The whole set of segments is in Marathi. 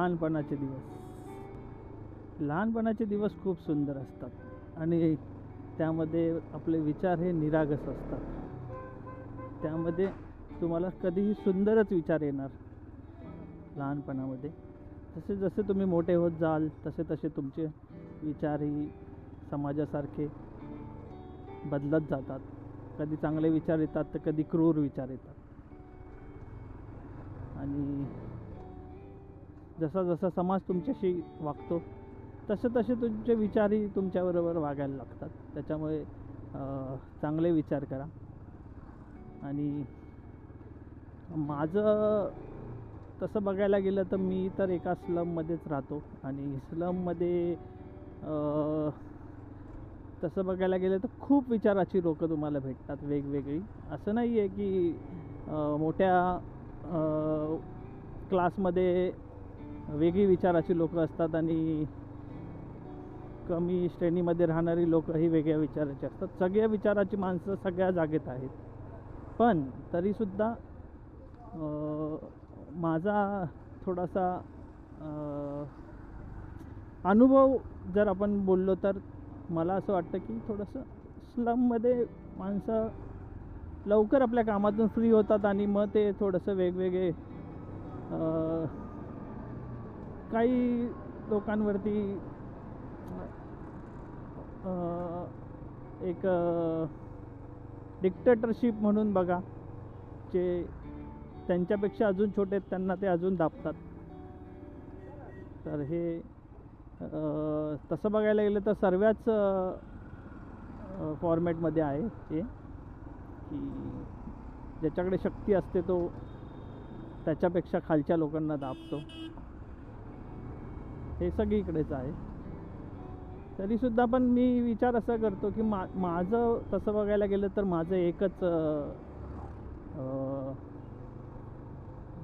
लहानपणाचे दिवस. लहानपणाचे दिवस खूप सुंदर असतात आणि त्यामध्ये आपले विचार हे निरागस असतात. त्यामध्ये तुम्हाला कधीही सुंदरच विचार येणार लहानपणामध्ये. जसे जसे तुम्ही मोठे होत जाल तसे तसे तुमचे विचारही समाजासारखे बदलत जातात. कधी चांगले विचार येतात तर कधी क्रूर विचार येतात. आणि जसा जसा समाज तुमच्याशी वागतो तसे तसे तुमचे विचारही तुमच्याबरोबर वागायला लागतात. त्याच्यामुळे चांगले विचार करा. आणि माझं तसं बघायला गेलं तर मी तर एका स्लममध्येच राहतो आणि स्लममध्ये तसं बघायला गेलं तर खूप विचाराची लोकं तुम्हाला भेटतात वेगवेगळी. असं नाही आहे की मोठ्या क्लासमध्ये वेगळी विचाराची लोकं असतात आणि कमी श्रेणीमध्ये राहणारी लोकं ही वेगळ्या विचाराची असतात. सगळ्या विचाराची माणसं सगळ्या जागेत आहेत. पण तरीसुद्धा माझा थोडासा अनुभव जर आपण बोललो तर मला असं वाटतं की थोडंसं स्लममध्ये माणसं लवकर आपल्या कामातून फ्री होतात आणि मग ते थोडंसं वेगवेगळे काही लोकांवरती एक डिक्टेटरशिप म्हणून बघा, जे त्यांच्यापेक्षा अजून छोटे आहेत त्यांना ते अजून दाबतात. तर हे तसं बघायला गेलं तर सर्वच फॉर्मॅटमध्ये आहे हे, की ज्याच्याकडे शक्ती असते तो त्याच्यापेक्षा खालच्या लोकांना दाबतो. हे सगळीकडेच आहे. तरीसुद्धा पण मी विचार असा करतो की माझं तसं बघायला गेलं तर माझं एकच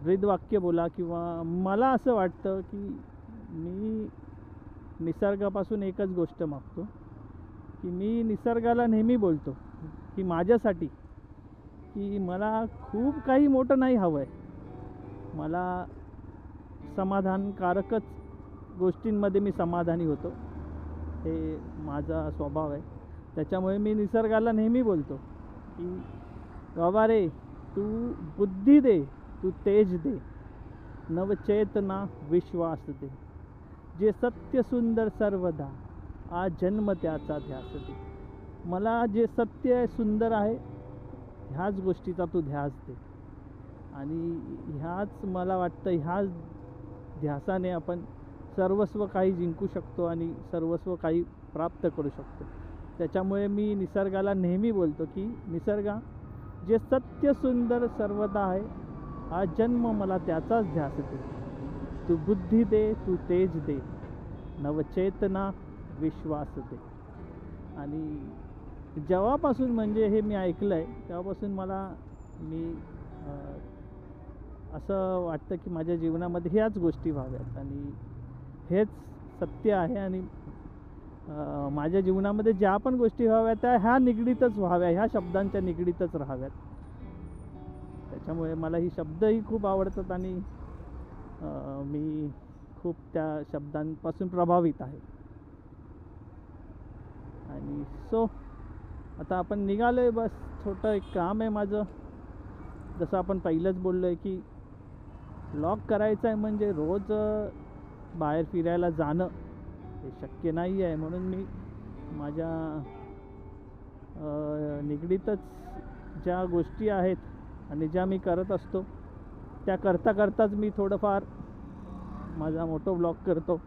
ब्रीदवाक्य बोला किंवा मला असं वाटतं की मी निसर्गापासून एकच गोष्ट मागतो की मी निसर्गाला नेहमी बोलतो की माझ्यासाठी की मला खूप काही मोठं नाही हवं आहे. मला समाधानकारकच गोष्टींमध्ये मी समाधानी होतो. हे माझा स्वभाव आहे. त्याच्यामुळे मी निसर्गाला नेहमी बोलतो की बाबा रे, तू बुद्धी दे, तू तेज दे, नवचेतना विश्वास दे, जे सत्य सुंदर सर्वदा, आज जन्म त्याचा ध्यास दे. मला जे सत्य आहे, सुंदर आहे, ह्याच गोष्टीचा तू ध्यास दे. आणि ह्याच मला वाटतं ह्याच ध्यासाने आपण सर्वस्व काही जिंकू शकतो आणि सर्वस्व काही प्राप्त करू शकतो. त्याच्यामुळे मी निसर्गाला नेहमी बोलतो की निसर्गा, जे सत्य सुंदर सर्वदा आहे, हा जन्म मला त्याचाच ध्यास दे. तू बुद्धी दे, तू तेज दे, नवचेतना विश्वास दे. आणि जेव्हापासून म्हणजे हे मी ऐकलं आहे तेव्हापासून मला असं वाटतं की माझ्या जीवनामध्ये ह्याच गोष्टी व्हाव्यात आणि हेच सत्य आहे. आणि माझ्या जीवनामध्ये ज्या पण गोष्टी व्हाव्यात त्या ह्या निगडीतच व्हाव्या, ह्या शब्दांच्या निगडीतच राहाव्यात. त्याच्यामुळे मला ही शब्दही खूप आवडतात आणि मी खूप त्या शब्दांपासून प्रभावित आहे. आणि आता आपण निघालो आहे. बस छोटं एक काम आहे माझं. जसं आपण पहिलंच बोललो आहे की व्लॉग करायचं आहे म्हणजे रोज बाहेर फिरायला जाणं हे शक्य नाही आहे. म्हणून मी माझ्या निगडीतच ज्या गोष्टी आहेत आणि ज्या मी करत असतो त्या करताच मी थोडंफार माझा मोठो ब्लॉग करतो.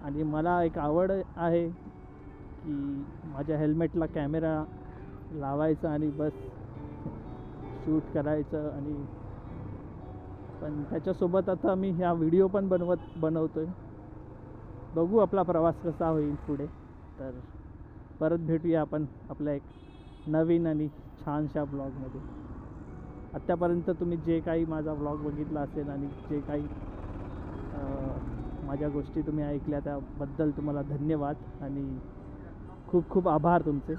आणि मला एक आवड आहे की माझ्या हेल्मेटला कॅमेरा लावायचा आणि बस शूट करायचं. आणि पण त्याच्यासोबत आता मी ह्या व्हिडिओ पण बनवतो आहे. बघू आपला प्रवास कसा होईल पुढे. तर परत भेटूया आपण आपल्या एक नवीन आणि छानशा ब्लॉगमध्ये. आत्तापर्यंत तुम्ही जे काही माझा व्लॉग बघितला असेल आणि जे काही माझ्या गोष्टी तुम्ही ऐकल्या त्याबद्दल तुम्हाला धन्यवाद आणि खूप खूप आभार तुमचे.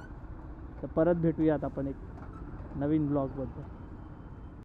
तर परत भेटूयात आपण एक नवीन ब्लॉगबद्दल.